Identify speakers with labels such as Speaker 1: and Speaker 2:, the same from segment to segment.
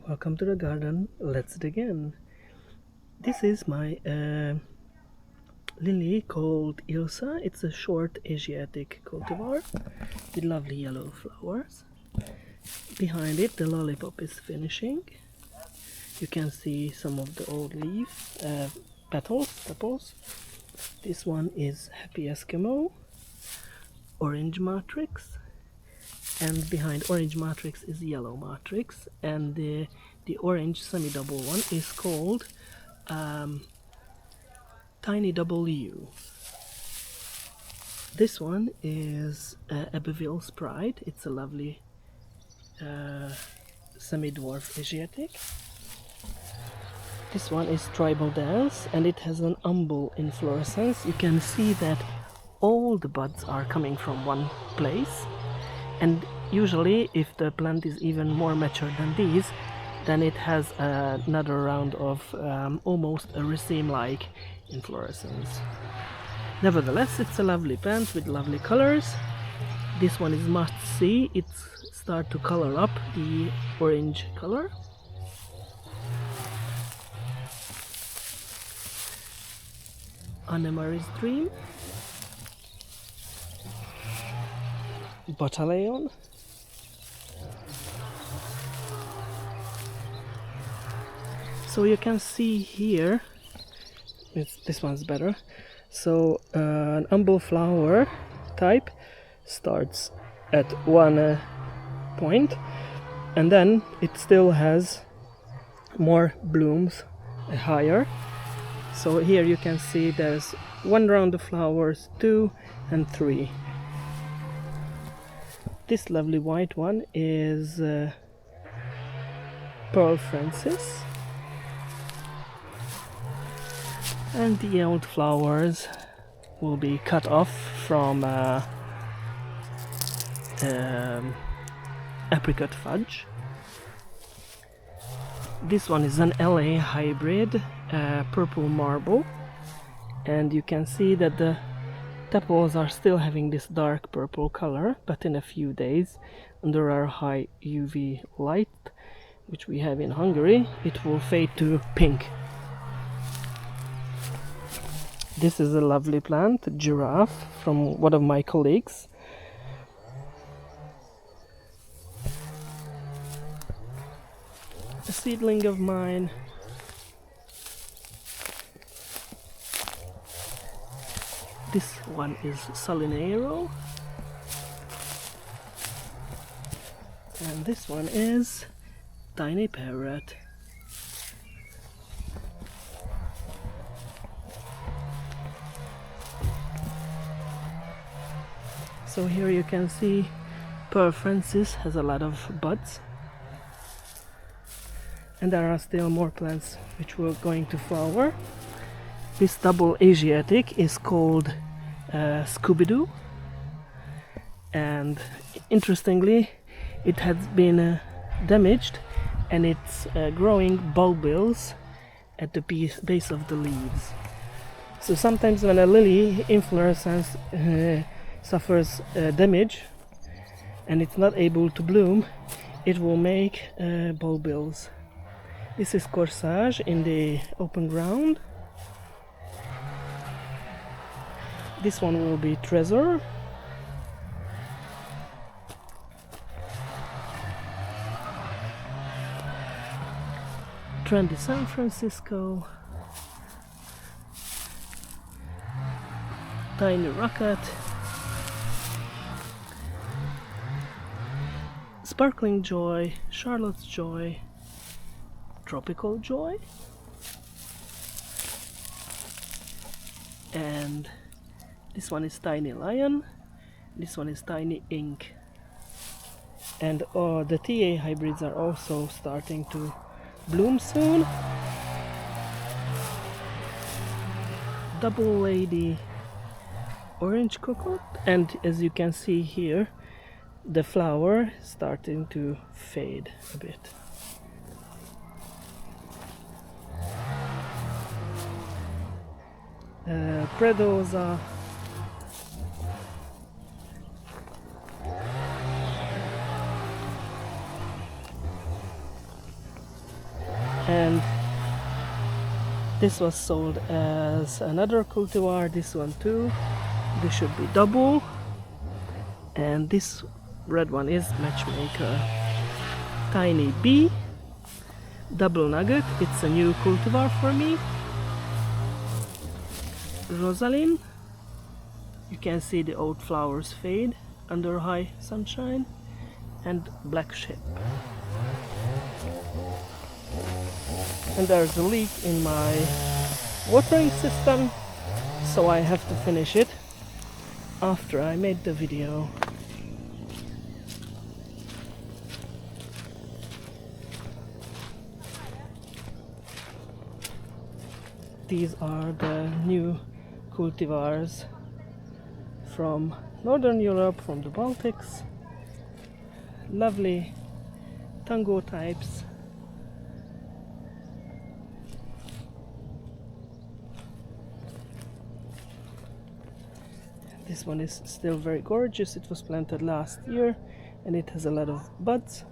Speaker 1: Welcome to the garden. Let's dig in. This is my lily called Ilsa. It's a short Asiatic cultivar with lovely yellow flowers. Behind it, the lollipop is finishing. You can see some of the old leaf petals. This one is Happy Eskimo, Orange Matrix, and behind Orange Matrix is Yellow Matrix, and the orange semi-double one is called Tiny W. This one is Abbeville Sprite. It's a lovely semi-dwarf Asiatic. This one is Tribal Dance, and it has an umbel inflorescence. You can see that all the buds are coming from one place, and usually if the plant is even more mature than these, then it has another round of almost a raceme-like inflorescence. Nevertheless, it's a lovely plant with lovely colors. This one is must see. It's start to color up the orange color. Annemari's Dream, Battalion, so you can see here, this one's better. So an umbel flower type starts at one point, and then it still has more blooms higher. So here you can see there's one round of flowers, 2 and 3. This lovely white one is Pearl Francis, and the old flowers will be cut off from Apricot Fudge. This one is an LA hybrid purple marble, and you can see that the tepals are still having this dark purple color, but in a few days, under our high UV light, which we have in Hungary, it will fade to pink. This is a lovely plant, Giraffe, from one of my colleagues. A seedling of mine. This one is Salinero, and this one is Tiny Parrot. So here you can see Pearl Francis has a lot of buds, and there are still more plants which were going to flower. This double Asiatic is called Scooby-Doo, and interestingly it has been damaged, and it's growing bulbils at the base of the leaves. So sometimes when a lily inflorescence suffers damage and it's not able to bloom, it will make bulbils. This is Corsage in the open ground. This one will be Treasure. Trendy San Francisco. Tiny Rocket. Sparkling Joy, Charlotte's Joy, Tropical Joy, and this one is Tiny Lion, this one is Tiny Ink, and the TA hybrids are also starting to bloom soon. Double Lady, Orange Coconut, and as you can see here, the flower is starting to fade a bit. Predosa, And this was sold as another cultivar, this one too. This should be double. And this red one is Matchmaker. Tiny B, double nugget, it's a new cultivar for me. Rosalind, you can see the old flowers fade under high sunshine. And Black Ship. And there's a leak in my watering system, so I have to finish it after I made the video. These are the new cultivars from Northern Europe, from the Baltics. Lovely tango types. This one is still very gorgeous. It was planted last year and it has a lot of buds.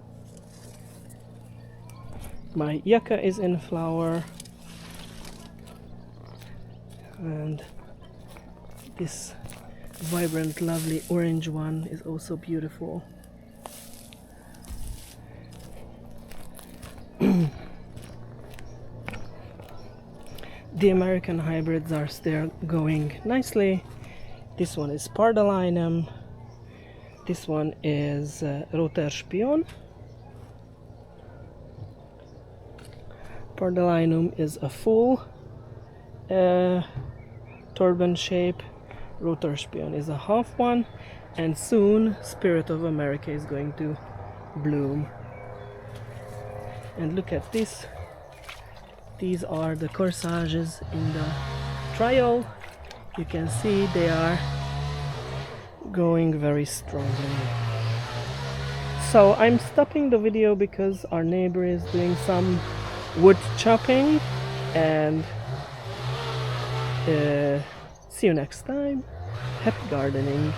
Speaker 1: My yucca is in flower, and this vibrant, lovely orange one is also beautiful. The American hybrids are still going nicely. This one is Pardalinum. This one is Roter Spion. Pardalinum is a full turban shape. Roter Spion is a half one. And soon Spirit of America is going to bloom. And look at this. These are the corsages in the trial. You can see they are going very strongly. So I'm stopping the video because our neighbor is doing some wood chopping, and see you next time. Happy gardening.